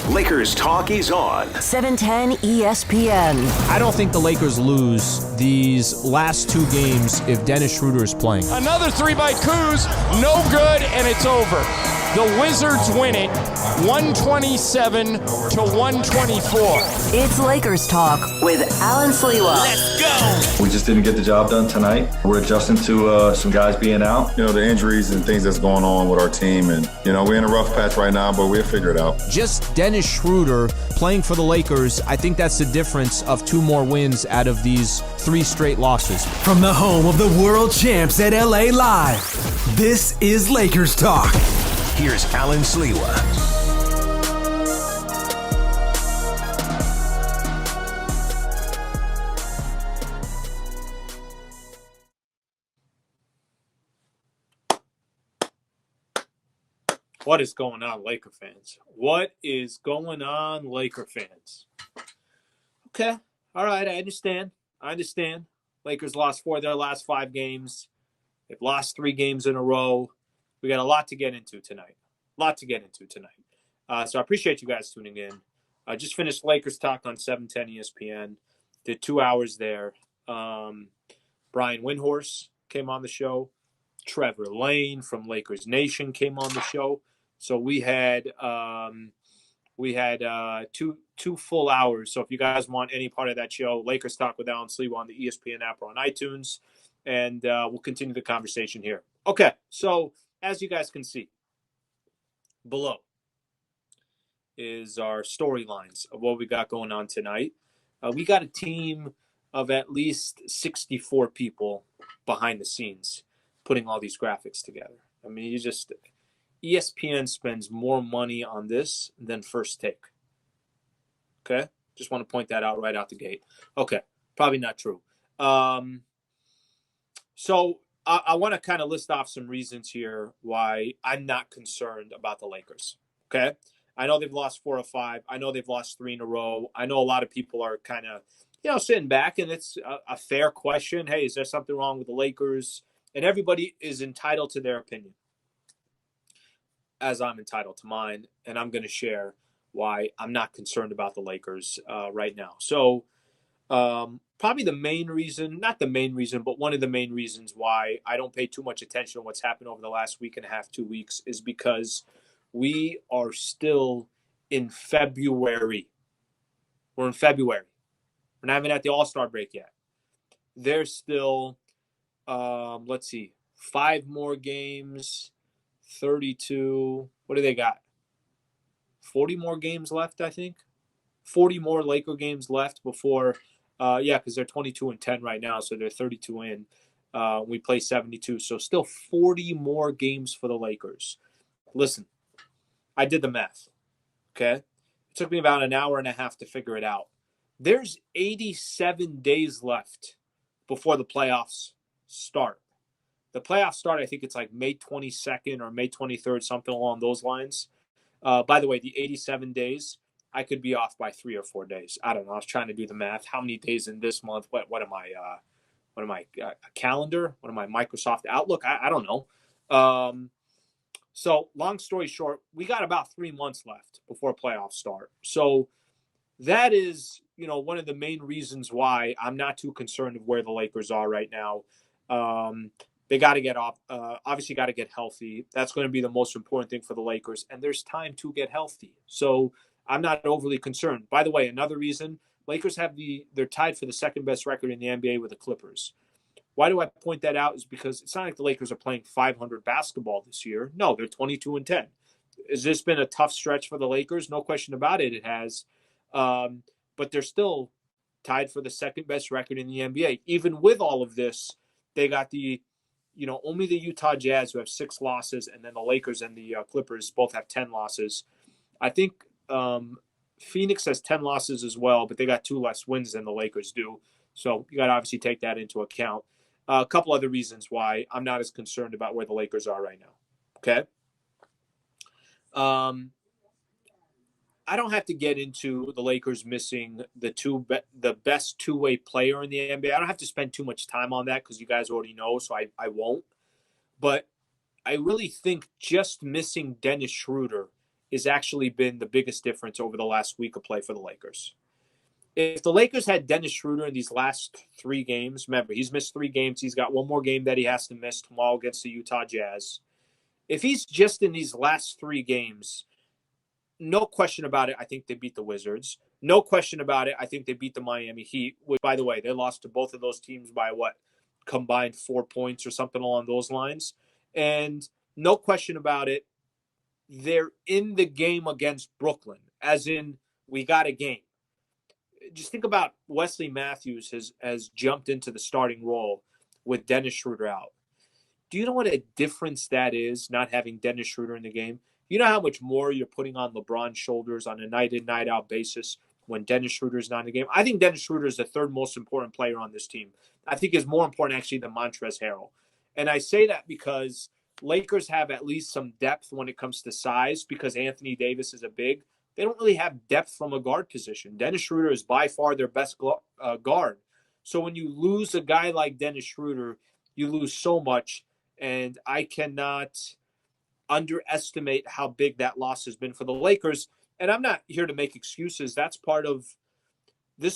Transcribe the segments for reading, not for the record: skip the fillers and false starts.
Lakers Talk is on 710 ESPN. I don't think the Lakers lose these last two games if Dennis Schroeder is playing. Another three by Kuz, no good, and it's over. The Wizards win it, 127 to 124. It's Lakers Talk with Allen Sliwa. Let's go! We just didn't get the job done tonight. We're adjusting to some guys being out. You know, the injuries and things that's going on with our team. And, you know, we're in a rough patch right now, but we'll figure it out. Just Dennis Schroeder playing for the Lakers, I think that's the difference of two more wins out of these three straight losses. From the home of the world champs at LA Live, this is Lakers Talk. Here's Allen Sliwa. What is going on, Laker fans? What is going on, Laker fans? Okay. All right. I understand. Lakers lost 4 of their last 5 games. They've lost 3 games in a row. We got a lot to get into tonight. So I appreciate you guys tuning in. I just finished Lakers Talk on 710 ESPN. Did 2 hours there. Brian Windhorse came on the show. Trevor Lane from Lakers Nation came on the show. So we had two full hours. So if you guys want any part of that show, Lakers Talk with Allen Sliwa on the ESPN app or on iTunes, and we'll continue the conversation here. Okay, so as you guys can see, below is our storylines of what we got going on tonight. We got a team of at least 64 people behind the scenes putting all these graphics together. I mean, ESPN spends more money on this than First Take. Okay? Just want to point that out right out the gate. Okay, probably not true. So I want to kind of list off some reasons here why I'm not concerned about the Lakers. Okay? I know they've lost 4 of 5. I know they've lost 3 in a row. I know a lot of people are kind of, sitting back, and it's a fair question. Hey, is there something wrong with the Lakers? And everybody is entitled to their opinion, as I'm entitled to mine, and I'm going to share why I'm not concerned about the Lakers right now. So probably the main reason, not the main reason, but one of the main reasons why I don't pay too much attention to what's happened over the last week and a half, 2 weeks, is because we are still in February. We're in February. We're not even at the All-Star break yet. There's still, 5 more games, 32. What do they got? 40 more games left, I think. 40 more Laker games left before, because they're 22-10 right now, so they're 32 in. We play 72, so still 40 more games for the Lakers. Listen, I did the math, okay? It took me about an hour and a half to figure it out. There's 87 days left before the playoffs start. The playoffs start, I think it's like May 22nd or May 23rd, something along those lines. By the way, the 87 days, I could be off by 3 or 4 days. I don't know. I was trying to do the math. How many days in this month? What am I? A calendar? What am I? Microsoft Outlook? I don't know. So long story short, we got about 3 months left before playoffs start. So that is, one of the main reasons why I'm not too concerned of where the Lakers are right now. They got to get off, obviously got to get healthy. That's going to be the most important thing for the Lakers. And there's time to get healthy. So I'm not overly concerned. By the way, another reason, Lakers they're tied for the second best record in the NBA with the Clippers. Why do I point that out? Is because it's not like the Lakers are playing 500 basketball this year. No, they're 22-10. Has this been a tough stretch for the Lakers? No question about it. It has. But they're still tied for the second best record in the NBA. Even with all of this, they got only the Utah Jazz, who have 6 losses, and then the Lakers and the Clippers both have 10 losses. I think Phoenix has 10 losses as well, but they got 2 less wins than the Lakers do. So you got to obviously take that into account. A couple other reasons why I'm not as concerned about where the Lakers are right now. Okay. I don't have to get into the Lakers missing the best two-way player in the NBA. I don't have to spend too much time on that because you guys already know, so I won't. But I really think just missing Dennis Schroeder has actually been the biggest difference over the last week of play for the Lakers. If the Lakers had Dennis Schroeder in these last 3 games, remember, he's missed 3 games. He's got one more game that he has to miss tomorrow against the Utah Jazz. If he's just in these last 3 games, no question about it, I think they beat the Wizards. No question about it, I think they beat the Miami Heat, which, by the way, they lost to both of those teams by combined 4 points or something along those lines. And no question about it, they're in the game against Brooklyn, as in we got a game. Just think about Wesley Matthews has jumped into the starting role with Dennis Schroeder out. Do you know what a difference that is, not having Dennis Schroeder in the game? You know how much more you're putting on LeBron's shoulders on a night-in, night-out basis when Dennis Schroeder is not in the game? I think Dennis Schroeder is the 3rd most important player on this team. I think is more important, actually, than Montrezl Harrell. And I say that because Lakers have at least some depth when it comes to size because Anthony Davis is a big. They don't really have depth from a guard position. Dennis Schroeder is by far their best guard. So when you lose a guy like Dennis Schroeder, you lose so much. And I cannot underestimate how big that loss has been for the Lakers. And I'm not here to make excuses. This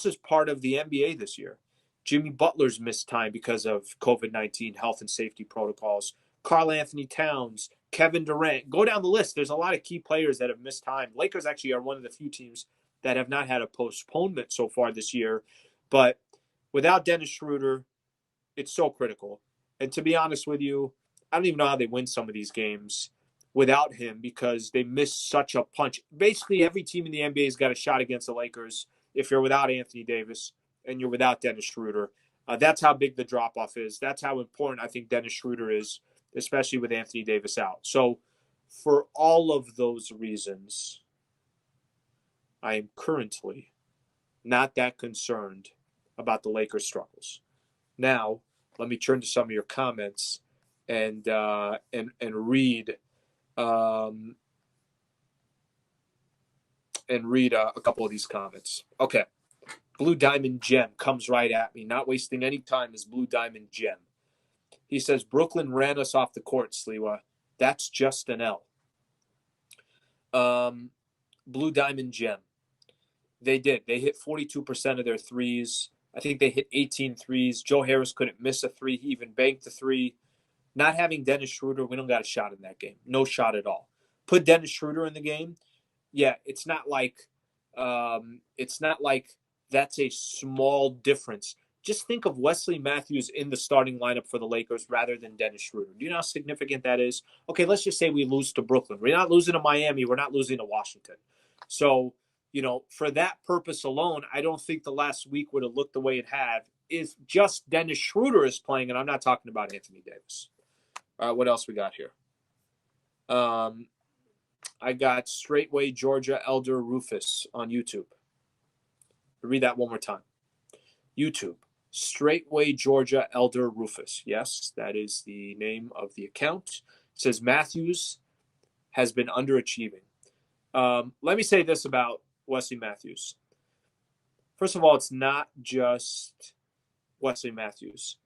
is part of the NBA this year. Jimmy Butler's missed time because of COVID-19 health and safety protocols. Karl Anthony Towns, Kevin Durant. Go down the list. There's a lot of key players that have missed time. Lakers actually are one of the few teams that have not had a postponement so far this year. But without Dennis Schroeder, it's so critical. And to be honest with you, I don't even know how they win some of these games without him because they miss such a punch. Basically, every team in the NBA has got a shot against the Lakers if you're without Anthony Davis and you're without Dennis Schroeder. That's how big the drop-off is. That's how important I think Dennis Schroeder is, especially with Anthony Davis out. So for all of those reasons, I am currently not that concerned about the Lakers' struggles. Now, let me turn to some of your comments and read a couple of these comments. Okay. Blue Diamond Gem comes right at me. Not wasting any time is Blue Diamond Gem. He says, Brooklyn ran us off the court, Sliwa. That's just an L. Blue Diamond Gem. They did. They hit 42% of their threes. I think they hit 18 threes. Joe Harris couldn't miss a 3. He even banked a 3. Not having Dennis Schroeder, we don't got a shot in that game. No shot at all. Put Dennis Schroeder in the game. Yeah, it's not like that's a small difference. Just think of Wesley Matthews in the starting lineup for the Lakers rather than Dennis Schroeder. Do you know how significant that is? Okay, let's just say we lose to Brooklyn. We're not losing to Miami. We're not losing to Washington. So, for that purpose alone, I don't think the last week would have looked the way it had if just Dennis Schroeder is playing, and I'm not talking about Anthony Davis. All right, what else we got here? I got Straightway Georgia Elder Rufus on YouTube. I'll read that one more time. YouTube, Straightway Georgia Elder Rufus. Yes, that is the name of the account. It says Matthews has been underachieving. Let me say this about Wesley Matthews. First of all, it's not just Wesley Matthews.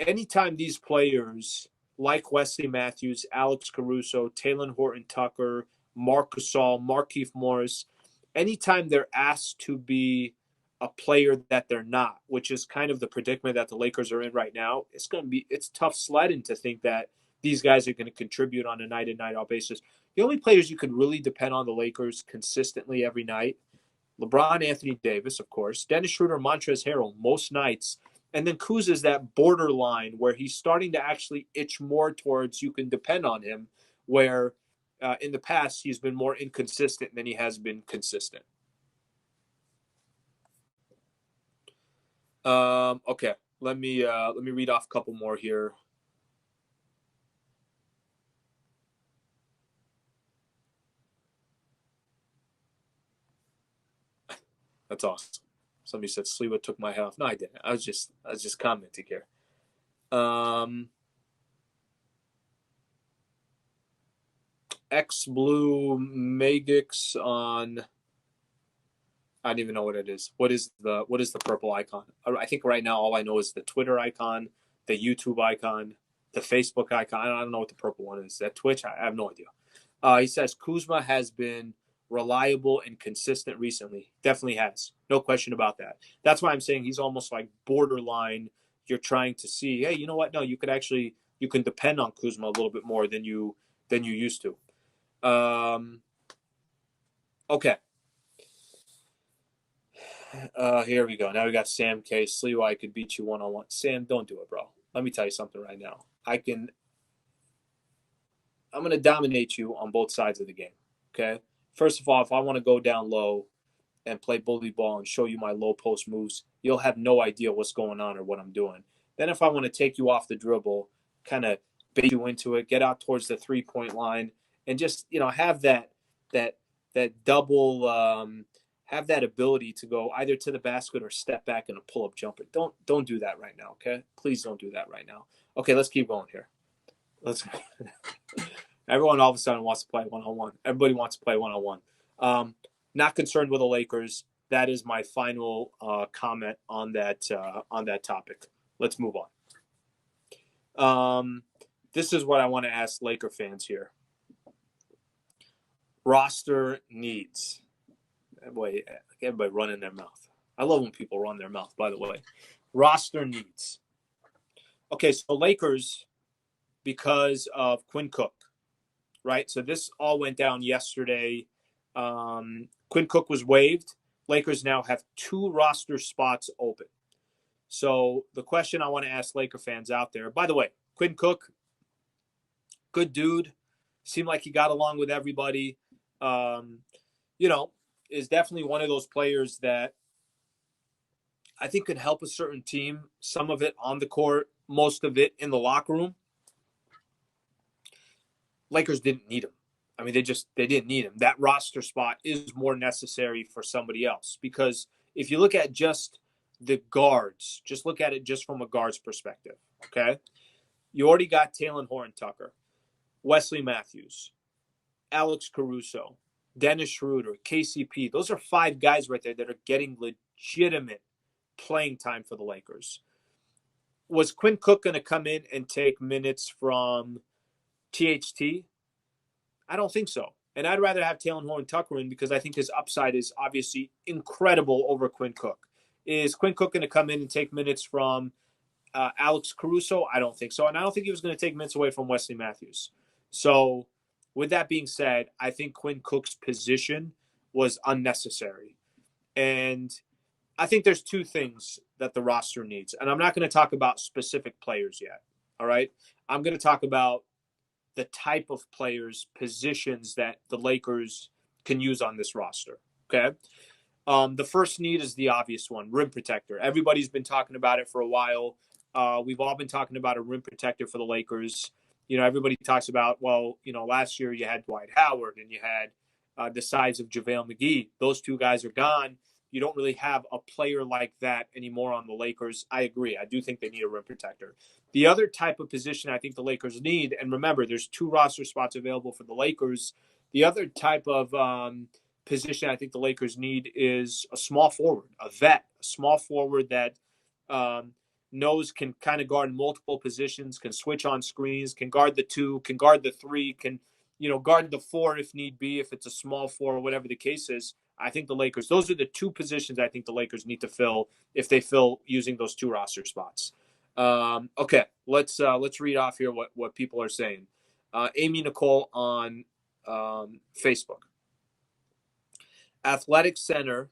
Anytime these players like Wesley Matthews, Alex Caruso, Talen Horton-Tucker, Marc Gasol, Markieff Morris, anytime they're asked to be a player that they're not, which is kind of the predicament that the Lakers are in right now, it's tough sledding to think that these guys are going to contribute on a night in, night out basis. The only players you could really depend on the Lakers consistently every night, LeBron, Anthony Davis, of course, Dennis Schroeder, Montrezl Harrell most nights, and then Kuz is that borderline where he's starting to actually itch more towards you can depend on him, where in the past he's been more inconsistent than he has been consistent. Okay, let me read off a couple more here. That's awesome. Somebody said Sliwa took my health. No, I didn't. I was just commenting here. X Blue Magix on. I don't even know what it is. What is the purple icon? I think right now all I know is the Twitter icon, the YouTube icon, the Facebook icon. I don't know what the purple one is. That Twitch? I have no idea. He says Kuzma has been reliable and consistent recently. Definitely has. No question about that. That's why I'm saying he's almost like borderline. You're trying to see, hey, you know what? No, you can depend on Kuzma a little bit more than you used to. Okay. Here we go. Now we got Sam K. Sliwa, I could beat you one-on-one. Sam, don't do it, bro. Let me tell you something right now. I'm going to dominate you on both sides of the game, okay? First of all, if I want to go down low and play bully ball and show you my low post moves, you'll have no idea what's going on or what I'm doing. Then if I want to take you off the dribble, kind of bait you into it, get out towards the three-point line, and just, have that double have that ability to go either to the basket or step back in a pull-up jumper. Don't do that right now, okay? Please don't do that right now. Okay, let's keep going here. Everyone all of a sudden wants to play one-on-one. Everybody wants to play one-on-one. Not concerned with the Lakers. That is my final comment on that topic. Let's move on. This is what I want to ask Laker fans here. Roster needs. Boy, everybody running their mouth. I love when people run their mouth, by the way. Roster needs. Okay, so Lakers, because of Quinn Cook, right? So this all went down yesterday. Quinn Cook was waived. Lakers now have 2 roster spots open. So the question I want to ask Laker fans out there, by the way, Quinn Cook, good dude. Seemed like he got along with everybody. Is definitely one of those players that I think could help a certain team, some of it on the court, most of it in the locker room. Lakers didn't need him. I mean, they didn't need him. That roster spot is more necessary for somebody else, because if you look at just the guards, just look at it just from a guard's perspective, okay? You already got Talen Horton-Tucker, Wesley Matthews, Alex Caruso, Dennis Schroeder, KCP. Those are 5 guys right there that are getting legitimate playing time for the Lakers. Was Quinn Cook going to come in and take minutes from THT? I don't think so. And I'd rather have Talen Horton-Tucker in, because I think his upside is obviously incredible over Quinn Cook. Is Quinn Cook going to come in and take minutes from Alex Caruso? I don't think so. And I don't think he was going to take minutes away from Wesley Matthews. So with that being said, I think Quinn Cook's position was unnecessary. And I think there's 2 things that the roster needs. And I'm not going to talk about specific players yet, all right? I'm going to talk about the type of players, positions that the Lakers can use on this roster, okay? The first need is the obvious one, rim protector. Everybody's been talking about it for a while. We've all been talking about a rim protector for the Lakers. Everybody talks about, last year you had Dwight Howard and you had the size of JaVale McGee. Those 2 guys are gone. You don't really have a player like that anymore on the Lakers. I agree. I do think they need a rim protector. The other type of position I think the Lakers need, and remember, there's 2 roster spots available for the Lakers. The other type of position I think the Lakers need is a small forward, a vet, a small forward that knows can kind of guard multiple positions, can switch on screens, can guard the 2, can guard the 3, can, guard the 4 if need be, if it's a small 4 or whatever the case is. I think the Lakers, those are the 2 positions I think the Lakers need to fill if they fill using those 2 roster spots. Okay, let's read off here what people are saying. Amy Nicole on Facebook. Athletic center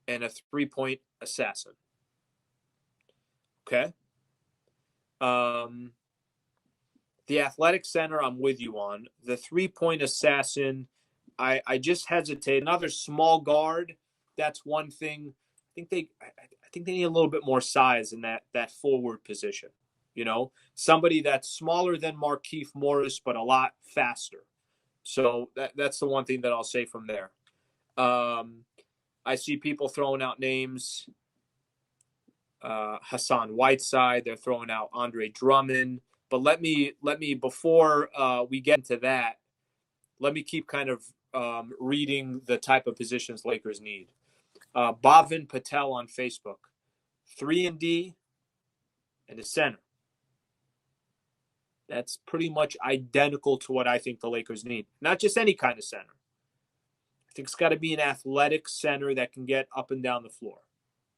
and a 3-point assassin. Okay. The athletic center, I'm with you on. The 3-point assassin, I just hesitate. Another small guard, that's one thing. I think they need a little bit more size in that forward position. Somebody that's smaller than Markieff Morris, but a lot faster. So that's the one thing that I'll say from there. I see people throwing out names. Hassan Whiteside, they're throwing out Andre Drummond. But let me before we get into that, let me keep kind of reading the type of positions Lakers need. Bhavin Patel on Facebook, 3-and-D and a center. That's pretty much identical to what I think the Lakers need. Not just any kind of center. I think it's got to be an athletic center that can get up and down the floor.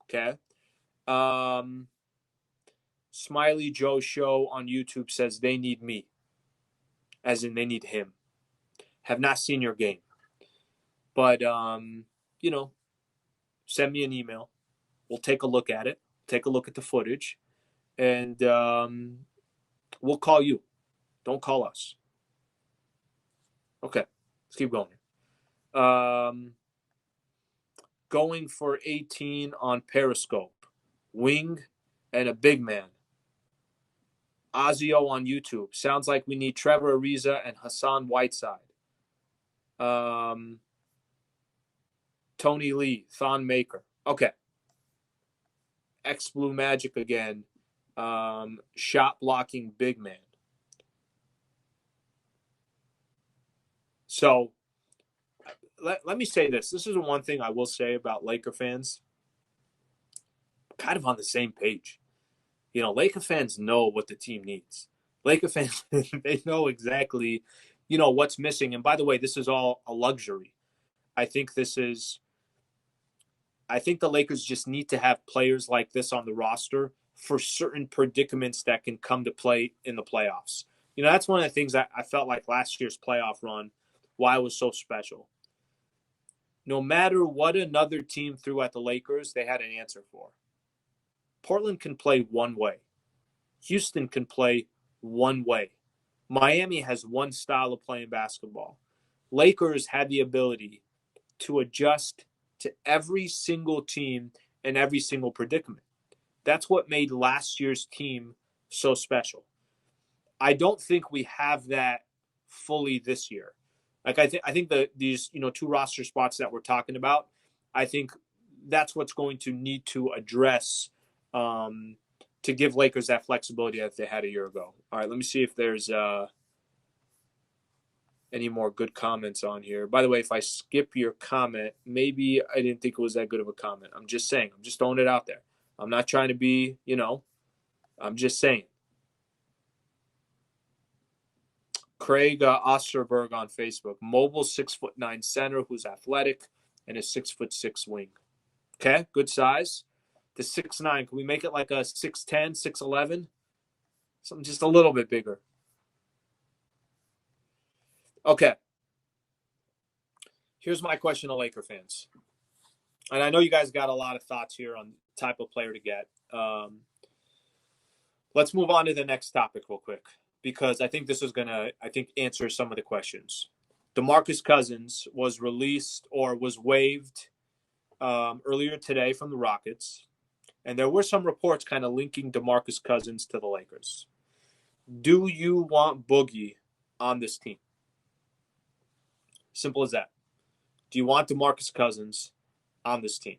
Okay? Smiley Joe Show on YouTube says they need me. As in they need him. Have not seen your game. But, send me an email. We'll take a look at it. Take a look at the footage. And we'll call you. Don't call us. Okay. Let's keep going. Going for 18 on Periscope. Wing and a big man. Ozio on YouTube. Sounds like we need Trevor Ariza and Hassan Whiteside. Tony Lee, Thon Maker. Okay. X Blue Magic again. Shot blocking big man. So let me say this. This is one thing I will say about Laker fans. Kind of on the same page. Laker fans know what the team needs. Laker fans, they know exactly, what's missing. And by the way, this is all a luxury. I think the Lakers just need to have players like this on the roster for certain predicaments that can come to play in the playoffs. That's one of the things I felt like last year's playoff run, why it was so special. No matter what another team threw at the Lakers, they had an answer for. Portland can play one way. Houston can play one way. Miami has one style of playing basketball. Lakers had the ability to adjust to every single team and every single predicament. That's what made last year's team so special. I don't think we have that fully this year. Like I think these two roster spots that we're talking about, I think that's what's going to need to address to give Lakers that flexibility that they had a year ago. All right, let me see if there's any more good comments on here. By the way, if I skip your comment, maybe I didn't think it was that good of a comment. I'm just saying. I'm just throwing it out there. I'm not trying to be, I'm just saying. Craig Osterberg on Facebook. Mobile 6'9" center who's athletic and a 6'6" wing. Okay, good size. The 6'9", can we make it like a 6'10", 6'11"? Something just a little bit bigger. Okay. Here's my question to Laker fans. And I know you guys got a lot of thoughts here on the type of player to get. Let's move on to the next topic real quick, because I think this is going to, answer some of the questions. Demarcus Cousins was released or was waived earlier today from the Rockets. And there were some reports kind of linking Demarcus Cousins to the Lakers. Do you want Boogie on this team? Simple as that. Do you want Demarcus Cousins on this team?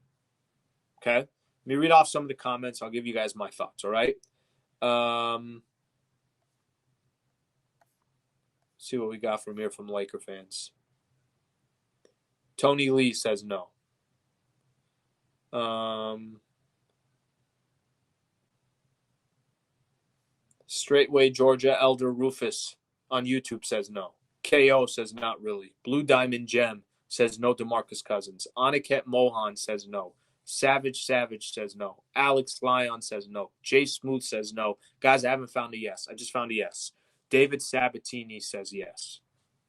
Okay. Let me read off some of the comments. I'll give you guys my thoughts, all right? See what we got from here from Laker fans. Tony Lee says no. Straightway Georgia Elder Rufus on YouTube says no. KO says not really. Blue Diamond Gem says no Demarcus Cousins. Aniket Mohan says no. Savage says no. Alex Lyon says no. Jay Smooth says no. Guys, I haven't found a yes. I just found a yes. David Sabatini says yes.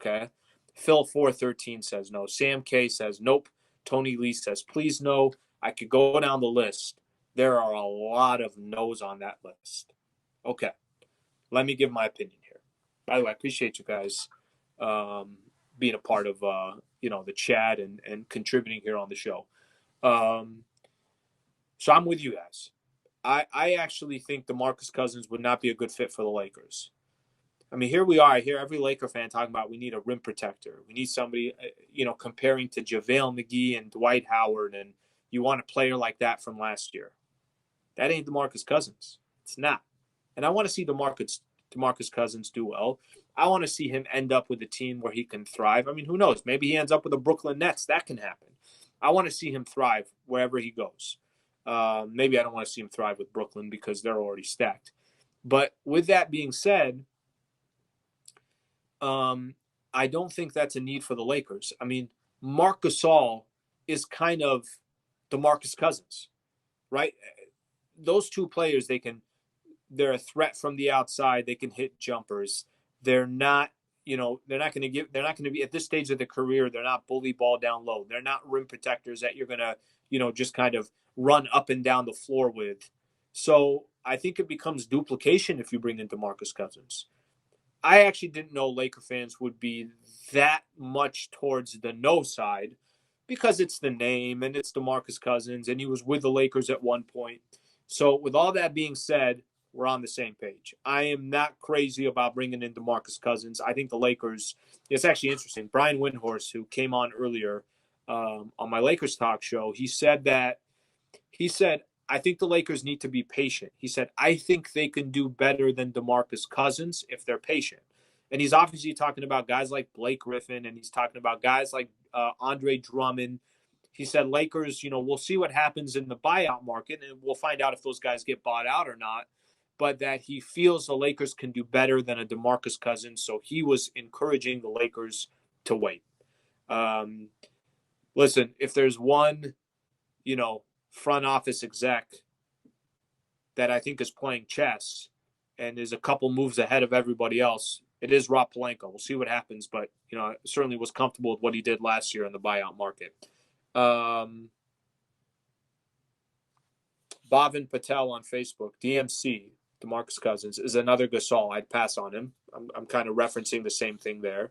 Okay. Phil 413 says no. Sam K says nope. Tony Lee says please no. I could go down the list. There are a lot of no's on that list. Okay. Let me give my opinion here. By the way, I appreciate you guys being a part of the chat and contributing here on the show. So I'm with you guys. I actually think DeMarcus Cousins would not be a good fit for the Lakers. I mean, here we are. I hear every Laker fan talking about we need a rim protector. We need somebody, comparing to JaVale McGee and Dwight Howard, and you want a player like that from last year. That ain't DeMarcus Cousins. It's not. And I want to see DeMarcus Cousins do well. I want to see him end up with a team where he can thrive. I mean, who knows? Maybe he ends up with the Brooklyn Nets. That can happen. I want to see him thrive wherever he goes. Maybe I don't want to see him thrive with Brooklyn because they're already stacked. But with that being said, I don't think that's a need for the Lakers. I mean, Marc Gasol is kind of Demarcus Cousins, right? Those two players, they're a threat from the outside. They can hit jumpers. They're not going to be at this stage of their career. They're not bully ball down low. They're not rim protectors that you're going to, just kind of run up and down the floor with. So I think it becomes duplication if you bring in DeMarcus Cousins. I actually didn't know Laker fans would be that much towards the no side because it's the name and it's DeMarcus Cousins and he was with the Lakers at one point. So with all that being said, we're on the same page. I am not crazy about bringing in DeMarcus Cousins. I think the Lakers, it's actually interesting. Brian Windhorst, who came on earlier on my Lakers talk show, he said, I think the Lakers need to be patient. He said, I think they can do better than DeMarcus Cousins if they're patient. And he's obviously talking about guys like Blake Griffin, and he's talking about guys like Andre Drummond. He said, Lakers, we'll see what happens in the buyout market, and we'll find out if those guys get bought out or not. But that he feels the Lakers can do better than a DeMarcus Cousins. So he was encouraging the Lakers to wait. Listen, if there's one, front office exec that I think is playing chess and is a couple moves ahead of everybody else, it is Rob Pelinka. We'll see what happens, but I certainly was comfortable with what he did last year in the buyout market. Bhavin Patel on Facebook, DMC, DeMarcus Cousins, is another Gasol. I'd pass on him. I'm kind of referencing the same thing there.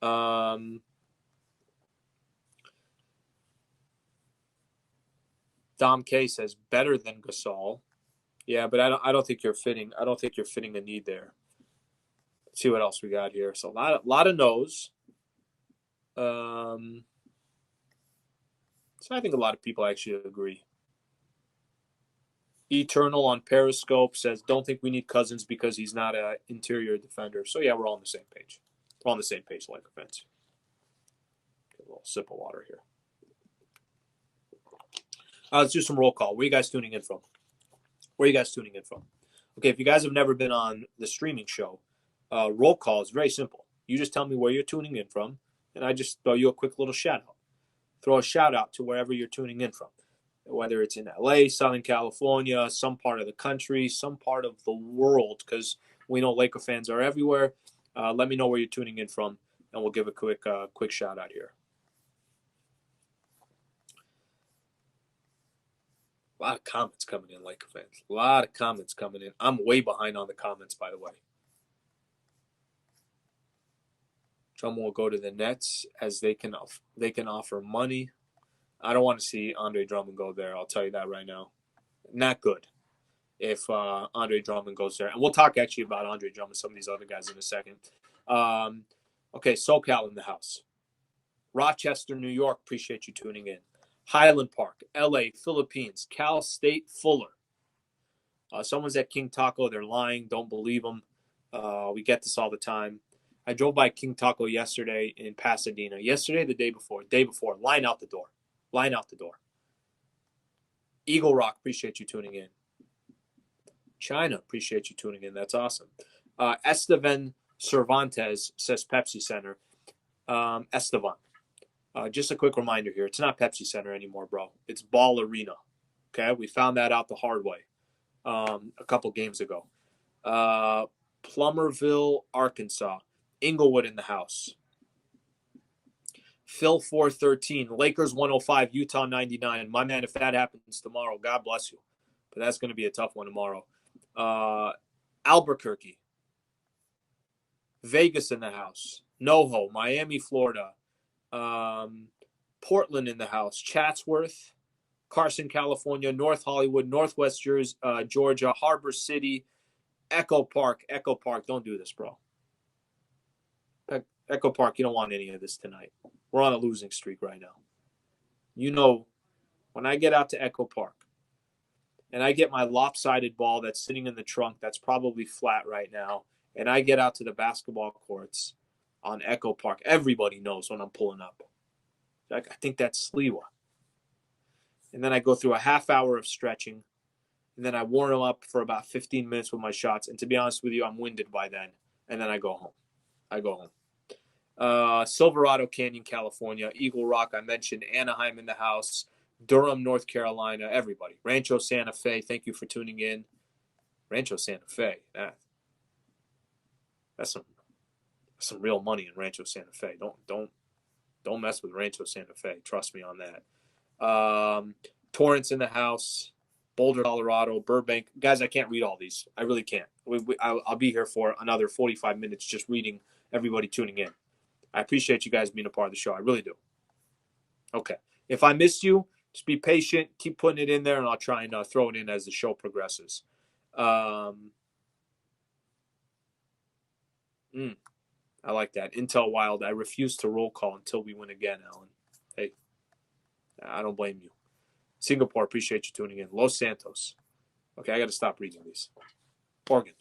Dom K says better than Gasol. Yeah, but I don't think you're fitting. I don't think you're fitting a need there. Let's see what else we got here. So a lot of no's. So I think a lot of people actually agree. Eternal on Periscope says, don't think we need Cousins because he's not an interior defender. So, yeah, we're all on the same page. We're on the same page, Laker fans. Get a little sip of water here. Let's do some roll call. Where are you guys tuning in from? Okay, if you guys have never been on the streaming show, roll call is very simple. You just tell me where you're tuning in from, and I just throw you a quick little shout-out. Throw a shout-out to wherever you're tuning in from. Whether it's in LA, Southern California, some part of the country, some part of the world, because we know Laker fans are everywhere. Let me know where you're tuning in from, and we'll give a quick shout out here. A lot of comments coming in, Laker fans. A lot of comments coming in. I'm way behind on the comments, by the way. Drummond will go to the Nets as they can offer money. I don't want to see Andre Drummond go there. I'll tell you that right now. Not good if Andre Drummond goes there. And we'll talk actually about Andre Drummond, some of these other guys in a second. Okay, SoCal in the house. Rochester, New York, appreciate you tuning in. Highland Park, LA, Philippines, Cal State, Fuller. Someone's at King Taco. They're lying. Don't believe them. We get this all the time. I drove by King Taco yesterday in Pasadena. Yesterday, the day before. Line out the door. Eagle Rock, appreciate you tuning in. China, appreciate you tuning in. That's awesome. Estevan Cervantes says Pepsi Center. Estevan, just a quick reminder here. It's not Pepsi Center anymore, bro. It's Ball Arena. Okay, we found that out the hard way a couple games ago. Plummerville, Arkansas. Inglewood in the house. Phil 413, Lakers 105, Utah 99. My man, if that happens tomorrow, God bless you. But that's going to be a tough one tomorrow. Albuquerque. Vegas in the house. NoHo, Miami, Florida. Portland in the house. Chatsworth. Carson, California. North Hollywood. Northwest Georgia. Harbor City. Echo Park. Don't do this, bro. Echo Park, you don't want any of this tonight. We're on a losing streak right now. When I get out to Echo Park and I get my lopsided ball that's sitting in the trunk that's probably flat right now, and I get out to the basketball courts on Echo Park, everybody knows when I'm pulling up. I think that's Sliwa. And then I go through a half hour of stretching, and then I warm up for about 15 minutes with my shots. And to be honest with you, I'm winded by then. And then I go home. Silverado Canyon, California. Eagle Rock, I mentioned. Anaheim in the house. Durham, North Carolina. Everybody. Rancho Santa Fe, thank you for tuning in. Rancho Santa Fe. That's some real money in Rancho Santa Fe. Don't mess with Rancho Santa Fe. Trust me on that. Torrance in the house. Boulder, Colorado, Burbank. Guys, I can't read all these. I really can't. I'll be here for another 45 minutes just reading everybody tuning in. I appreciate you guys being a part of the show. I really do. Okay. If I missed you, just be patient. Keep putting it in there, and I'll try and throw it in as the show progresses. I like that. Intel Wild. I refuse to roll call until we win again, Alan. Hey, I don't blame you. Singapore, appreciate you tuning in. Los Santos. Okay, I got to stop reading these. Oregon.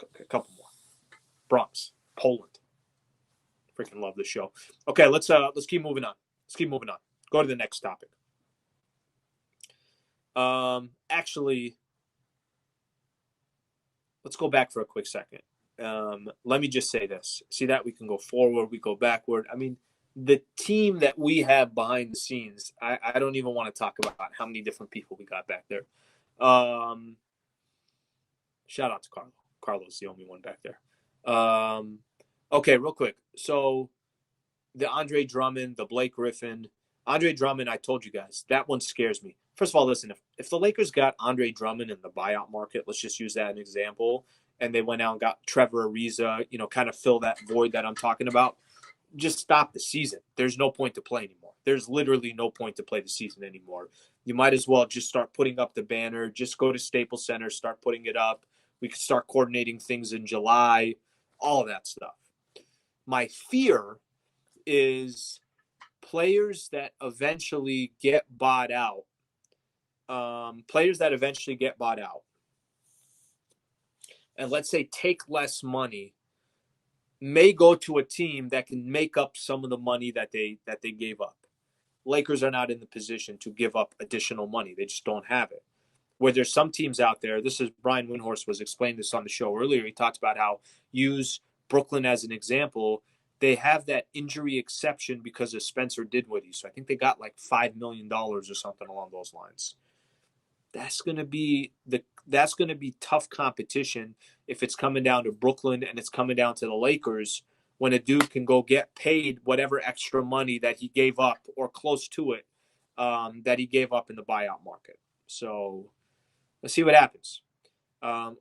Okay, a couple more. Bronx. Poland. Freaking love this show. Okay, let's keep moving on. Go to the next topic. Actually, let's go back for a quick second. Let me just say this. See that? We can go forward, we go backward. I mean, the team that we have behind the scenes, I don't even want to talk about how many different people we got back there. Shout out to Carlo. Carlo's the only one back there. Okay, real quick. So the Andre Drummond, the Blake Griffin. Andre Drummond, I told you guys, that one scares me. First of all, listen, if the Lakers got Andre Drummond in the buyout market, let's just use that as an example, and they went out and got Trevor Ariza, kind of fill that void that I'm talking about, just stop the season. There's no point to play anymore. There's literally no point to play the season anymore. You might as well just start putting up the banner. Just go to Staples Center, start putting it up. We could start coordinating things in July, all of that stuff. My fear is players that eventually get bought out. And let's say take less money, may go to a team that can make up some of the money that they gave up. Lakers are not in the position to give up additional money. They just don't have it. Where there's some teams out there, this is Brian Windhorst was explaining this on the show earlier. He talks about how, use Brooklyn as an example, they have that injury exception because of Spencer Dinwiddie. So I think they got like $5 million or something along those lines. That's going to be tough competition if it's coming down to Brooklyn and it's coming down to the Lakers, when a dude can go get paid whatever extra money that he gave up or close to it that he gave up in the buyout market. So let's see what happens.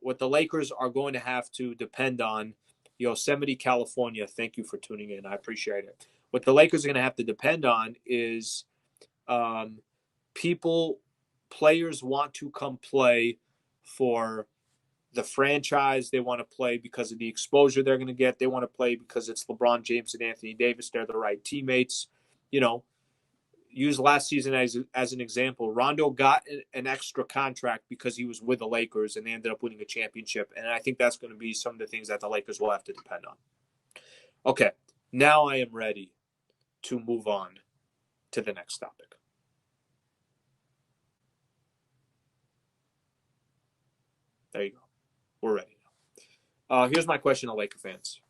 What the Lakers are going to have to depend on, Yosemite, California, thank you for tuning in. I appreciate it. What the Lakers are going to have to depend on is players want to come play for the franchise. They want to play because of the exposure they're going to get. They want to play because it's LeBron James and Anthony Davis. They're the right teammates. Use last season as an example. Rondo got an extra contract because he was with the Lakers and they ended up winning a championship. And I think that's going to be some of the things that the Lakers will have to depend on. Okay, now I am ready to move on to the next topic. There you go. We're ready now. Here's my question to Laker fans.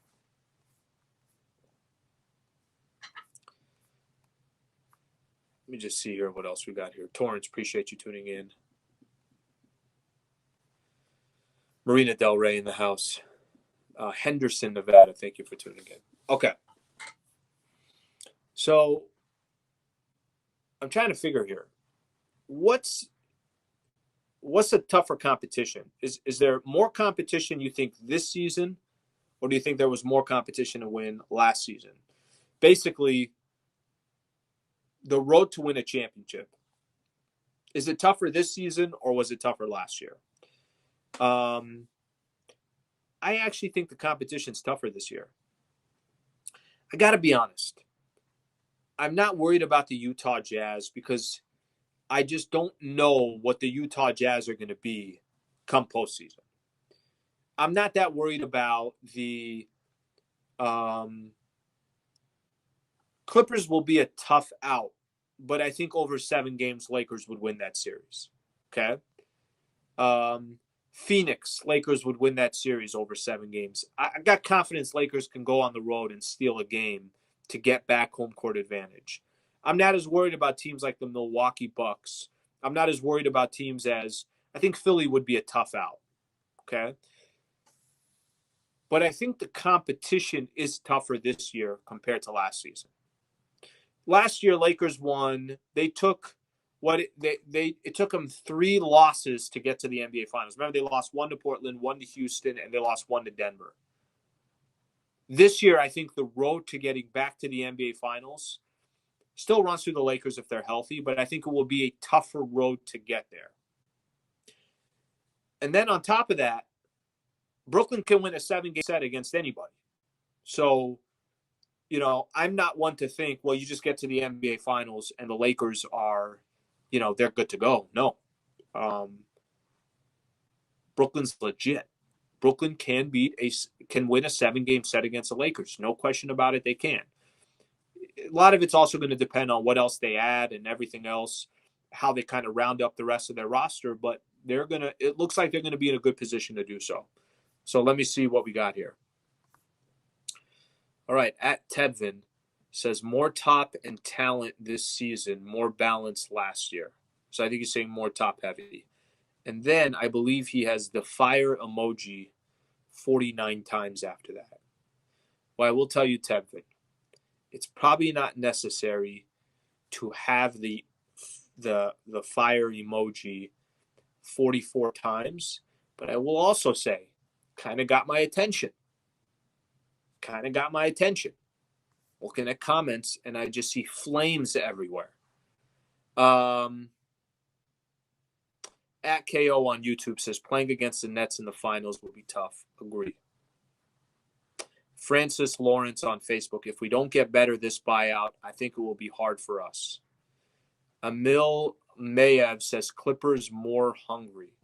Let me just see here what else we got here. Torrance, appreciate you tuning in. Marina Del Rey in the house. Henderson, Nevada, thank you for tuning in. Okay. So I'm trying to figure here. What's a tougher competition? Is there more competition you think this season, or do you think there was more competition to win last season? Basically, the road to win a championship. Is it tougher this season or was it tougher last year? I actually think the competition's tougher this year. I got to be honest. I'm not worried about the Utah Jazz because I just don't know what the Utah Jazz are going to be come postseason. I'm not that worried about the Clippers will be a tough out, but I think over 7 games, Lakers would win that series. Okay. Phoenix, Lakers would win that series over 7 games. I got confidence Lakers can go on the road and steal a game to get back home court advantage. I'm not as worried about teams like the Milwaukee Bucks. I'm not as worried about teams as I think Philly would be a tough out. Okay. But I think the competition is tougher this year compared to last season. Last year, Lakers won. They took it took them 3 losses to get to the NBA Finals. Remember, they lost 1 to Portland, 1 to Houston, and they lost 1 to Denver. This year, I think the road to getting back to the NBA Finals still runs through the Lakers if they're healthy, but I think it will be a tougher road to get there. And then on top of that, Brooklyn can win a 7-game set against anybody. So, I'm not one to think, well, you just get to the NBA Finals and the Lakers are, they're good to go. No. Brooklyn's legit. Brooklyn can win a 7-game set against the Lakers. No question about it, they can. A lot of it's also going to depend on what else they add and everything else, how they kind of round up the rest of their roster, but it looks like they're going to be in a good position to do so. So let me see what we got here. All right, at Tevin says more top and talent this season, more balanced last year. So I think he's saying more top heavy. And then I believe he has the fire emoji 49 times after that. Well, I will tell you, Tevin, it's probably not necessary to have the fire emoji 44 times, but I will also say, kind of got my attention. Looking at comments, and I just see flames everywhere. At KO on YouTube says, playing against the Nets in the finals will be tough. Agree. Francis Lawrence on Facebook, if we don't get better this buyout, I think it will be hard for us. Emil Mayev says, Clippers more hungry.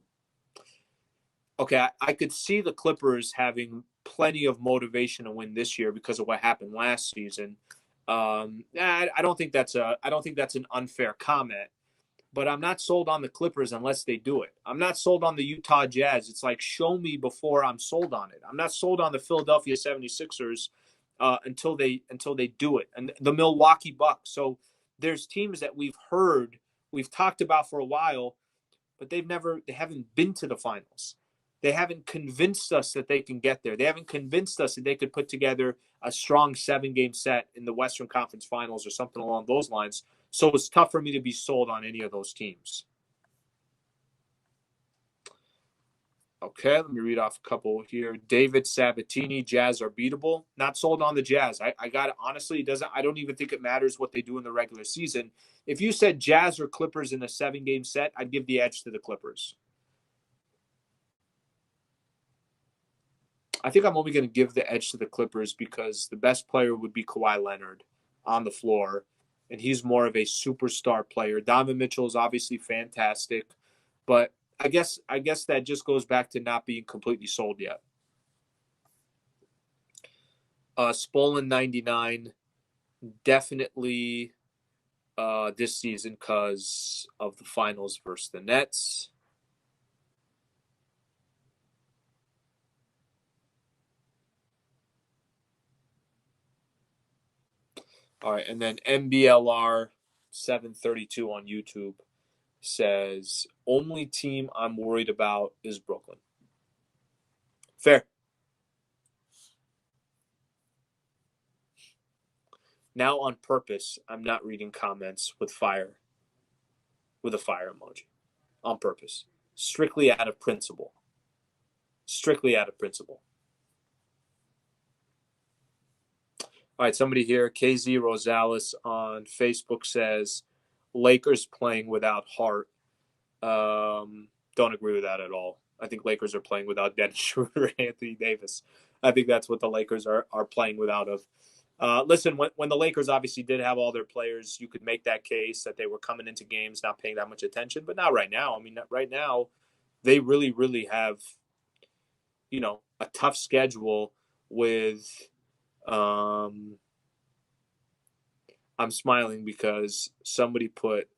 Okay, I could see the Clippers having plenty of motivation to win this year because of what happened last season. I don't think that's an unfair comment, but I'm not sold on the Clippers unless they do it. I'm not sold on the Utah Jazz. It's like, show me before I'm sold on it. I'm not sold on the Philadelphia 76ers until they do it, and the Milwaukee Bucks. So there's teams that we've talked about for a while, but they haven't been to the finals. They haven't convinced us that they can get there. They haven't convinced us that they could put together a strong 7-game set in the Western Conference Finals or something along those lines. So it's tough for me to be sold on any of those teams. Okay, let me read off a couple here. David Sabatini, Jazz are beatable. Not sold on the Jazz. I got it. Honestly, I don't even think it matters what they do in the regular season. If you said Jazz or Clippers in a 7-game set, I'd give the edge to the Clippers. I think I'm only going to give the edge to the Clippers because the best player would be Kawhi Leonard on the floor, and he's more of a superstar player. Donovan Mitchell is obviously fantastic, but I guess that just goes back to not being completely sold yet. Spolin 99, definitely this season because of the finals versus the Nets. All right, and then MBLR 732 on YouTube says, only team I'm worried about is Brooklyn. Fair. Now on purpose, I'm not reading comments with a fire emoji. On purpose. Strictly out of principle. All right, somebody here, KZ Rosales on Facebook says, Lakers playing without heart. Don't agree with that at all. I think Lakers are playing without Dennis Schroeder and Anthony Davis. I think that's what the Lakers are playing without of. Listen, when the Lakers obviously did have all their players, you could make that case that they were coming into games not paying that much attention, but not right now. I mean, right now, they really, really have, a tough schedule with I'm smiling because somebody put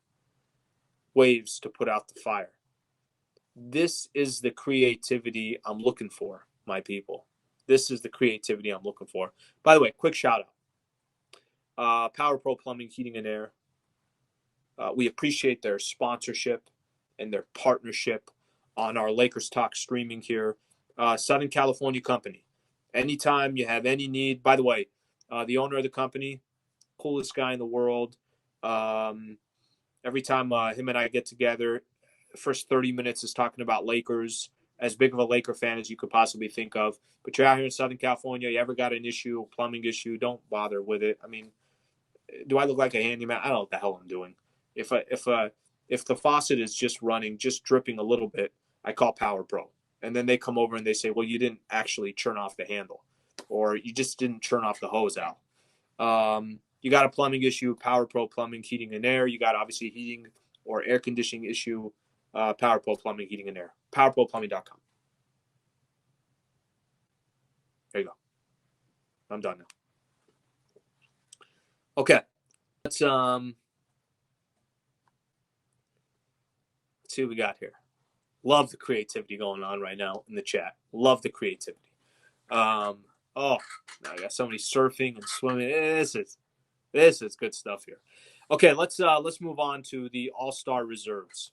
waves to put out the fire. This is the creativity I'm looking for, my people. This is the creativity I'm looking for. By the way, quick shout out. Power Pro Plumbing, Heating and Air. We appreciate their sponsorship and their partnership on our Lakers Talk streaming here. Southern California company. Anytime you have any need, by the way, the owner of the company, coolest guy in the world. Every time him and I get together, the first 30 minutes is talking about Lakers, as big of a Laker fan as you could possibly think of. But you're out here in Southern California, you ever got an issue, a plumbing issue, don't bother with it. I mean, do I look like a handyman? I don't know what the hell I'm doing. If the faucet is just running, just dripping a little bit, I call Power Pro. And then they come over and they say, well, you didn't actually turn off the handle, or you just didn't turn off the hose out. You got a plumbing issue, Power Pro Plumbing, Heating and Air. You got obviously heating or air conditioning issue, Power Pro Plumbing, Heating and Air. PowerProPlumbing.com. There you go. I'm done now. Okay. Let's see what we got here. Love the creativity going on right now in the chat. Love the creativity. Now I got somebody surfing and swimming. This is good stuff here. Okay, let's move on to the All-Star reserves.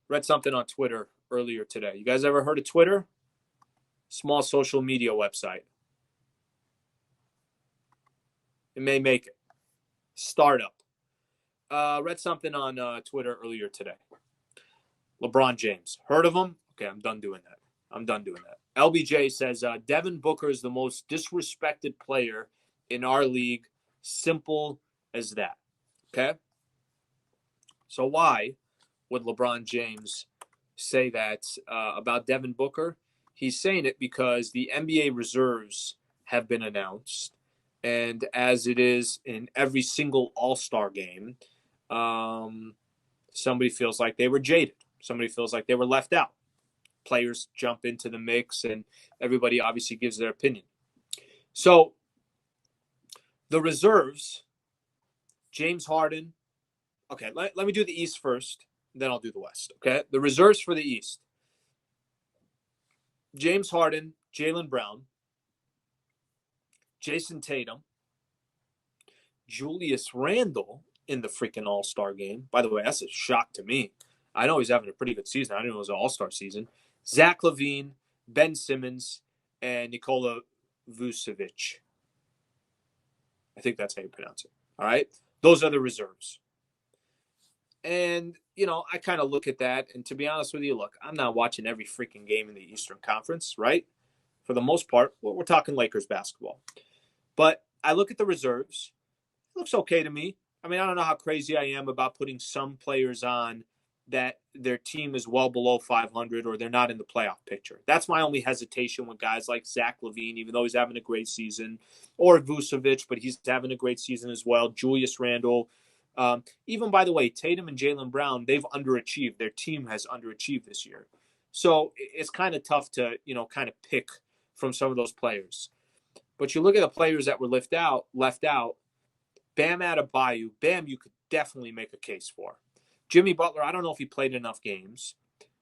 Read something on Twitter earlier today. You guys ever heard of Twitter? Small social media website. It may make it. Startup. Read something on Twitter earlier today. LeBron James. Heard of him? Okay, I'm done doing that. LBJ says, Devin Booker is the most disrespected player in our league. Simple as that. Okay? So why would LeBron James say that about Devin Booker? He's saying it because the NBA reserves have been announced. And as it is in every single All-Star game, somebody feels like they were jaded. Somebody feels like they were left out. Players jump into the mix, and everybody obviously gives their opinion. So the reserves, James Harden. Okay, let me do the East first, then I'll do the West. Okay, the reserves for the East. James Harden, Jaylen Brown, Jason Tatum, Julius Randle in the freaking All-Star game. By the way, that's a shock to me. I know he's having a pretty good season. I didn't know it was an All-Star season. Zach LaVine, Ben Simmons, and Nikola Vucevic. I think that's how you pronounce it. All right? Those are the reserves. And, I kind of look at that, and to be honest with you, look, I'm not watching every freaking game in the Eastern Conference, right? For the most part, we're talking Lakers basketball. But I look at the reserves. It looks okay to me. I mean, I don't know how crazy I am about putting some players on that their team is well below 500 or they're not in the playoff picture. That's my only hesitation with guys like Zach LaVine, even though he's having a great season, or Vucevic, but he's having a great season as well. Julius Randle. Even, by the way, Tatum and Jaylen Brown, they've underachieved. Their team has underachieved this year. So it's kind of tough to, kind of pick from some of those players. But you look at the players that were left out, Bam Adebayo, Bam you could definitely make a case for. Jimmy Butler, I don't know if he played enough games.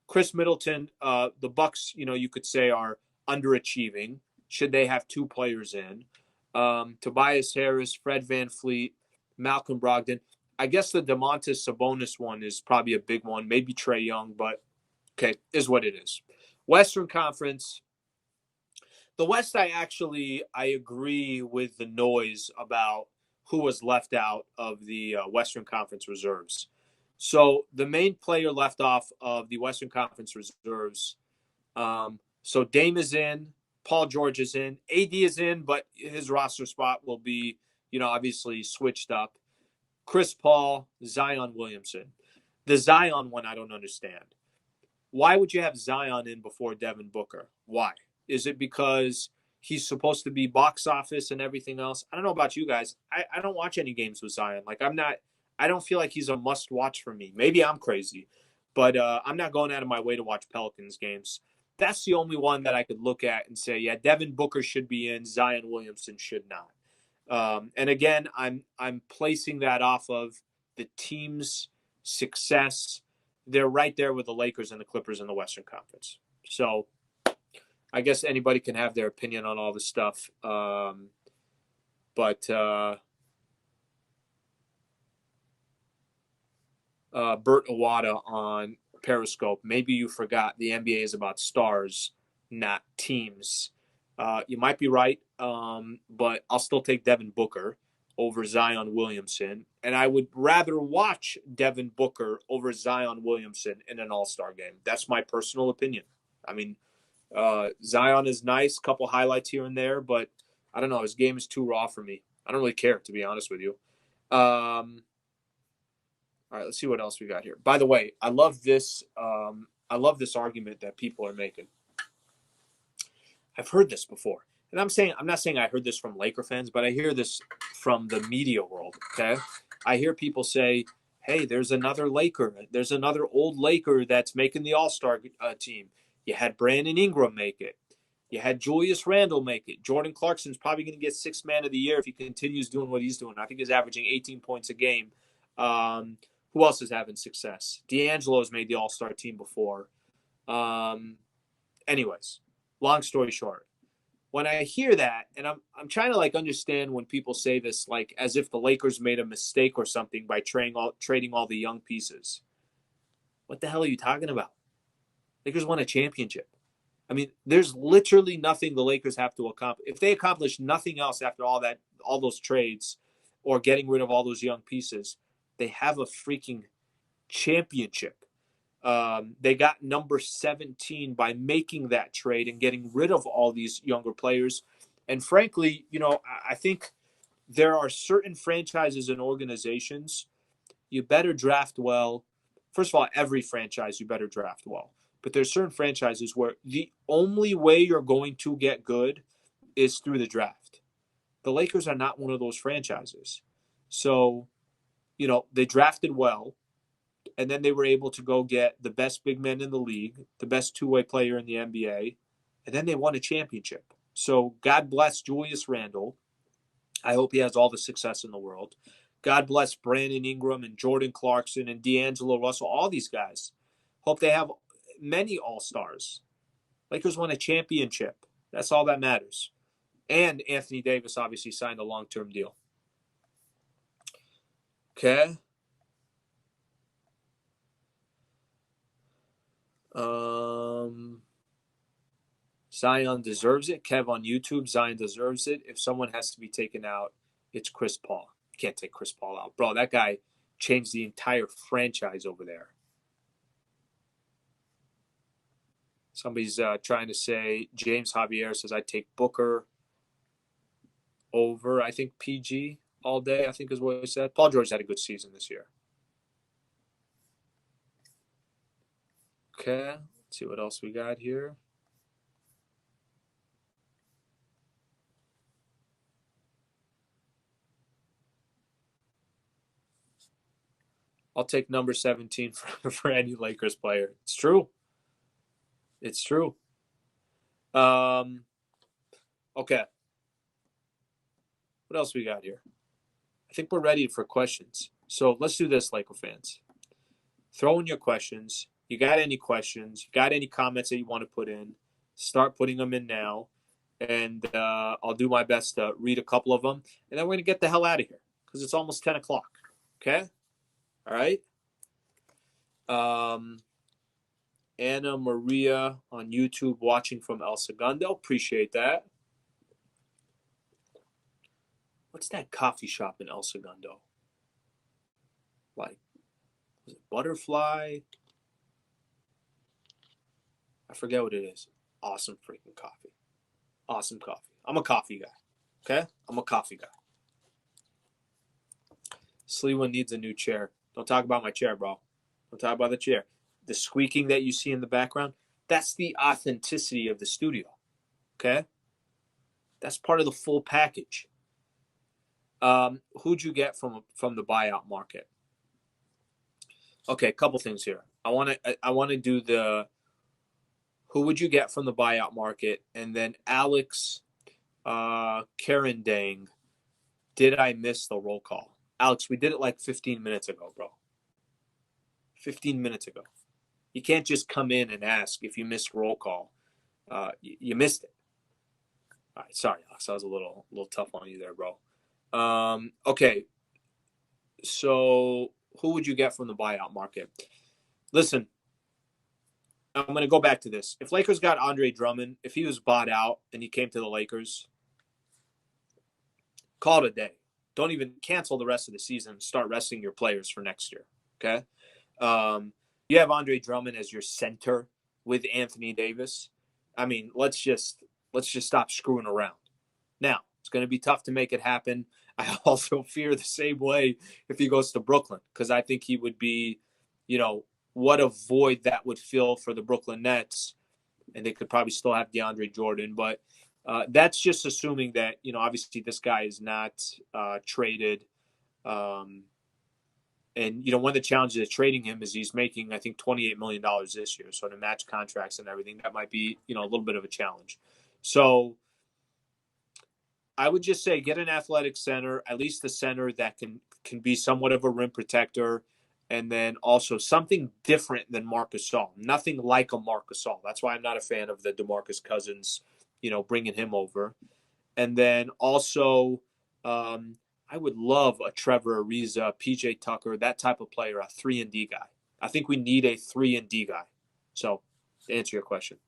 Chris Middleton, the Bucks, you could say are underachieving. Should they have two players in? Tobias Harris, Fred VanVleet, Malcolm Brogdon. I guess the Domantas Sabonis one is probably a big one. Maybe Trae Young, but okay, is what it is. Western Conference. The West, I agree with the noise about who was left out of the Western Conference reserves. So the main player left off of the Western Conference reserves. So Dame is in, Paul George is in, AD is in, but his roster spot will be, obviously switched up. Chris Paul, Zion Williamson. The Zion one I don't understand. Why would you have Zion in before Devin Booker? Why? Is it because he's supposed to be box office and everything else? I don't know about you guys. I don't watch any games with Zion. I don't feel like he's a must-watch for me. Maybe I'm crazy, but I'm not going out of my way to watch Pelicans games. That's the only one that I could look at and say, yeah, Devin Booker should be in, Zion Williamson should not. And again, I'm placing that off of the team's success they're right there with the Lakers and the Clippers in the Western Conference. So I guess anybody can have their opinion on all this stuff. But Bert Iwata on Periscope, maybe you forgot the NBA is about stars, not teams. You might be right, but I'll still take Devin Booker over Zion Williamson. And I would rather watch Devin Booker over Zion Williamson in an all-star game. That's my personal opinion. I mean, Zion is nice, couple highlights here and there, but I don't know. His game is too raw for me. I don't really care, to be honest with you. All right, let's see what else we got here. By the way, I love this argument that people are making. I've heard this before. And I'm not saying I heard this from Laker fans, but I hear this from the media world, okay? I hear people say, hey, there's another Laker. There's another old Laker that's making the All-Star team. You had Brandon Ingram make it. You had Julius Randle make it. Jordan Clarkson's probably going to get Sixth Man of the Year if he continues doing what he's doing. I think he's averaging 18 points a game. Who else is having success? D'Angelo's made the All-Star team before. Anyways, long story short, when I hear that, and I'm trying to understand when people say this as if the Lakers made a mistake or something by trading all the young pieces. What the hell are you talking about? Lakers won a championship. I mean, there's literally nothing the Lakers have to accomplish. If they accomplish nothing else after all those trades or getting rid of all those young pieces, they have a freaking championship. They got number 17 by making that trade and getting rid of all these younger players. And frankly, I think there are certain franchises and organizations you better draft well. First of all, every franchise you better draft well. But there's certain franchises where the only way you're going to get good is through the draft. The Lakers are not one of those franchises. So, they drafted well. And then they were able to go get the best big men in the league, the best two-way player in the NBA, and then they won a championship. So God bless Julius Randle. I hope he has all the success in the world. God bless Brandon Ingram and Jordan Clarkson and D'Angelo Russell, all these guys. Hope they have many all-stars. Lakers won a championship. That's all that matters. And Anthony Davis obviously signed a long-term deal. Okay. Zion deserves it. Kev on YouTube, Zion deserves it. If someone has to be taken out, it's Chris Paul. You can't take Chris Paul out. Bro, that guy changed the entire franchise over there. Somebody's trying to say, James Javier says, I'd take Booker over, I think, PG all day, I think is what he said. Paul George had a good season this year. Okay, let's see what else we got here. I'll take number 17 for any Lakers player. It's true. It's true. Okay. What else we got here? I think we're ready for questions. So let's do this, Laker fans. Throw in your questions. You got any questions? You got any comments that you want to put in? Start putting them in now. And I'll do my best to read a couple of them. And then we're going to get the hell out of here because it's almost 10 o'clock. Okay? All right? Anna Maria on YouTube watching from El Segundo. Appreciate that. What's that coffee shop in El Segundo? Was it Butterfly? I forget what it is. Awesome freaking coffee. Awesome coffee. I'm a coffee guy. Okay? I'm a coffee guy. Sliwa needs a new chair. Don't talk about my chair, bro. Don't talk about the chair. The squeaking that you see in the background, that's the authenticity of the studio. Okay? That's part of the full package. Who'd you get from the buyout market? Okay, a couple things here. I want to do the who would you get from the buyout market, and then Alex Karendang, did I miss the roll call? Alex, we did it like 15 minutes ago, bro. 15 minutes ago. You can't just come in and ask if you missed roll call. You missed it. All right, sorry, Alex. I was a little tough on you there, bro. Okay, so who would you get from the buyout market? Listen, I'm going to go back to this. If Lakers got Andre Drummond, if he was bought out and he came to the Lakers, call it a day. Don't even cancel the rest of the season. Start resting your players for next year, okay? You have Andre Drummond as your center with Anthony Davis. I mean, let's just stop screwing around. Now, it's going to be tough to make it happen. I also fear the same way if he goes to Brooklyn, because I think he would be, what a void that would fill for the Brooklyn Nets. And they could probably still have DeAndre Jordan. But that's just assuming that, obviously this guy is not traded. And, one of the challenges of trading him is he's making, I think, $28 million this year. So to match contracts and everything, that might be, a little bit of a challenge. So I would just say get an athletic center, at least a center that can be somewhat of a rim protector, and then also something different than Marc Gasol. Nothing like a Marc Gasol. That's why I'm not a fan of the Demarcus Cousins, bringing him over. And then also I would love a Trevor Ariza, PJ Tucker, that type of player, a 3-and-D guy. I think we need a 3-and-D guy. So to answer your question.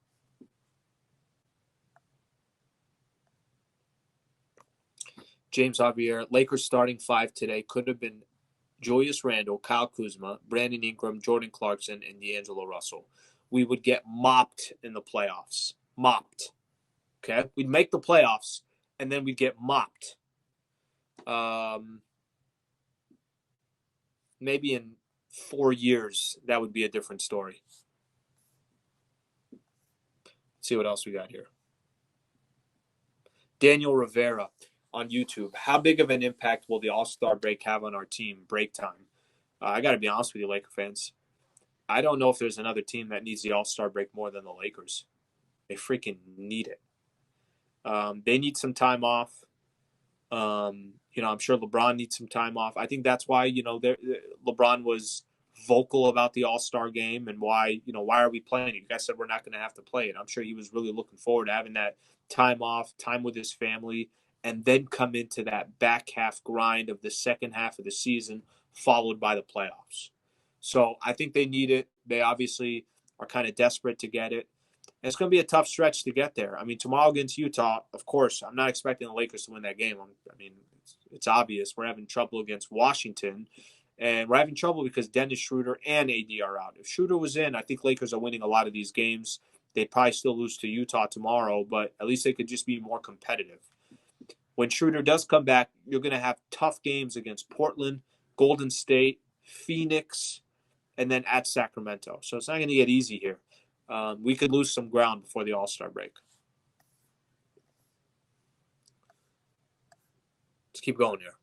James Javier, Lakers starting 5 today could have been Julius Randle, Kyle Kuzma, Brandon Ingram, Jordan Clarkson, and D'Angelo Russell. We would get mopped in the playoffs. Mopped. Okay? We'd make the playoffs, and then we'd get mopped. Maybe in 4 years, that would be a different story. Let's see what else we got here. Daniel Rivera on YouTube. How big of an impact will the All-Star break have on our team? Break time. I got to be honest with you, Laker fans. I don't know if there's another team that needs the All-Star break more than the Lakers. They freaking need it. They need some time off. I'm sure LeBron needs some time off. I think that's why, LeBron was vocal about the All-Star game and why are we playing it? You guys said we're not going to have to play it. I'm sure he was really looking forward to having that time off, time with his family, and then come into that back half grind of the second half of the season, followed by the playoffs. So I think they need it. They obviously are kind of desperate to get it. And it's going to be a tough stretch to get there. I mean, tomorrow against Utah, of course, I'm not expecting the Lakers to win that game. It's obvious. We're having trouble against Washington. And we're having trouble because Dennis Schroeder and AD are out. If Schroeder was in, I think Lakers are winning a lot of these games. They'd probably still lose to Utah tomorrow, but at least they could just be more competitive. When Schroeder does come back, you're going to have tough games against Portland, Golden State, Phoenix, and then at Sacramento. So it's not going to get easy here. We could lose some ground before the All-Star break. Let's keep going here.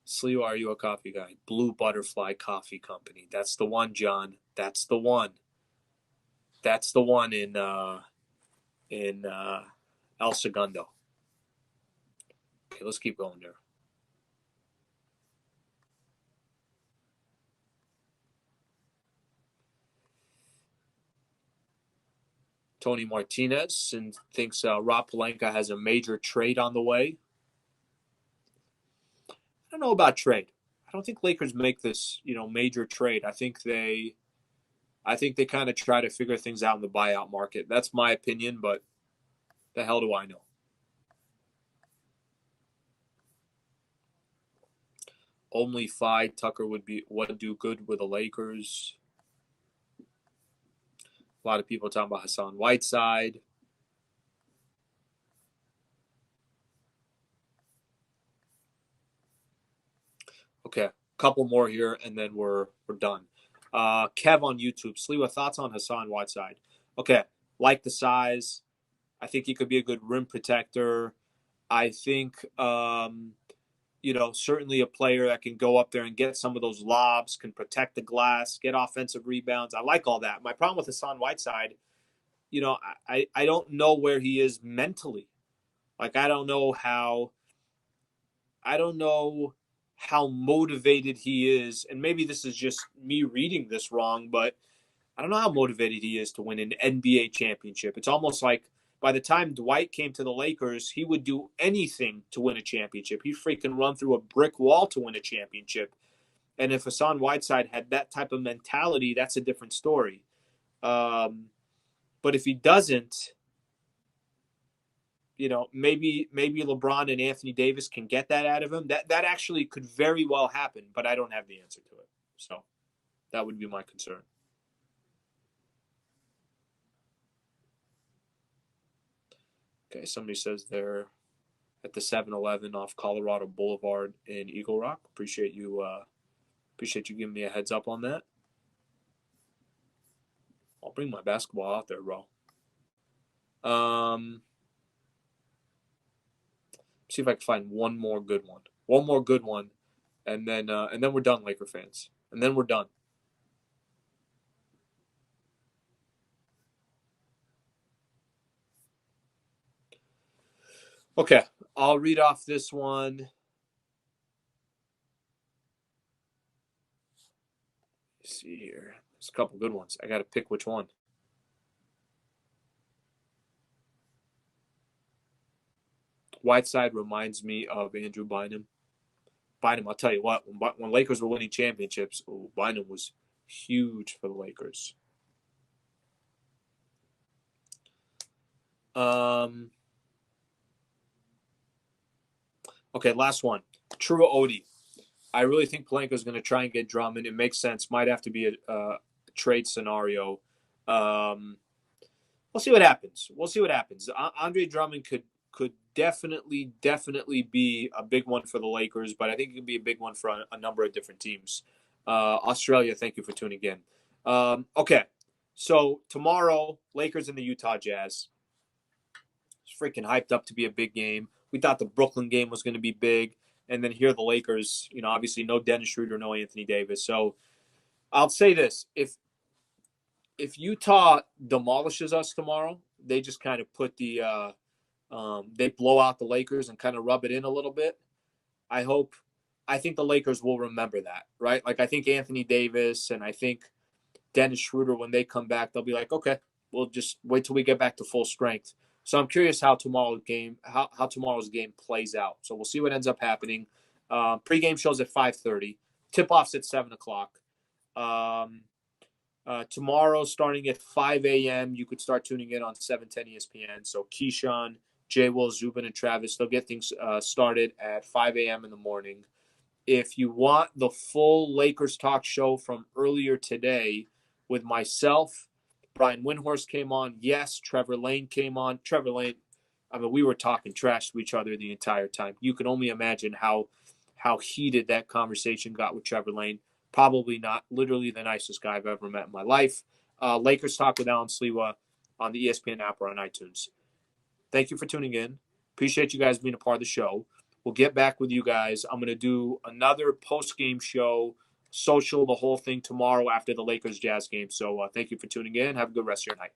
Sliwa, are you a coffee guy? Blue Butterfly Coffee Company. That's the one, John. That's the one. That's the one in El Segundo. Okay, let's keep going there. Tony Martinez and thinks Rob Pelinka has a major trade on the way. I don't know about trade. I don't think Lakers make this, major trade. I think they kind of try to figure things out in the buyout market. That's my opinion, but the hell do I know? Only Phi Tucker would do good with the Lakers. A lot of people talking about Hassan Whiteside. Okay, a couple more here, and then we're done. Kev on YouTube. Sliwa, thoughts on Hassan Whiteside? Okay, like the size. I think he could be a good rim protector. I think, certainly a player that can go up there and get some of those lobs, can protect the glass, get offensive rebounds. I like all that. My problem with Hassan Whiteside, I don't know where he is mentally. Like, I don't know I don't know how motivated he is, and maybe this is just me reading this wrong, but I don't know how motivated he is to win an NBA championship. It's almost like by the time Dwight came to the Lakers, he would do anything to win a championship. He'd freaking run through a brick wall to win a championship. And if Hassan Whiteside had that type of mentality, that's a different story. But if he doesn't, maybe LeBron and Anthony Davis can get that out of him. That actually could very well happen, but I don't have the answer to it. So that would be my concern. Okay, somebody says they're at the 7-Eleven off Colorado Boulevard in Eagle Rock. Appreciate you giving me a heads up on that. I'll bring my basketball out there, bro. See if I can find one more good one, and then we're done, Laker fans, and then we're done. Okay, I'll read off this one. Let's see here. There's a couple good ones. I got to pick which one. Whiteside reminds me of Andrew Bynum. Bynum, I'll tell you what, when Lakers were winning championships, Bynum was huge for the Lakers. Okay, last one. True Odie. I really think Pelinka's going to try and get Drummond. It makes sense. Might have to be a trade scenario. We'll see what happens. Andre Drummond could definitely be a big one for the Lakers, but I think it could be a big one for a number of different teams. Australia, thank you for tuning in. Okay, so tomorrow, Lakers and the Utah Jazz. It's freaking hyped up to be a big game. We thought the Brooklyn game was going to be big. And then here the Lakers, obviously no Dennis Schroeder, no Anthony Davis. So I'll say this. If Utah demolishes us tomorrow, they just kind of put they blow out the Lakers and kind of rub it in a little bit. I think the Lakers will remember that, right? Like I think Anthony Davis and I think Dennis Schroeder, when they come back, they'll be like, okay, we'll just wait till we get back to full strength. So I'm curious how tomorrow's game plays out. So we'll see what ends up happening. Pre-game shows at 5:30. Tip-off's at 7 o'clock. Tomorrow, starting at 5 a.m., you could start tuning in on 710 ESPN. So Keyshawn, Jay Will, Zubin, and Travis, they'll get things started at 5 a.m. in the morning. If you want the full Lakers talk show from earlier today with myself, Brian Windhorst came on. Yes, Trevor Lane came on. Trevor Lane, we were talking trash to each other the entire time. You can only imagine how heated that conversation got with Trevor Lane. Probably not literally the nicest guy I've ever met in my life. Lakers Talk with Allen Sliwa on the ESPN app or on iTunes. Thank you for tuning in. Appreciate you guys being a part of the show. We'll get back with you guys. I'm going to do another post-game show, social, the whole thing tomorrow after the Lakers-Jazz game. So thank you for tuning in. Have a good rest of your night.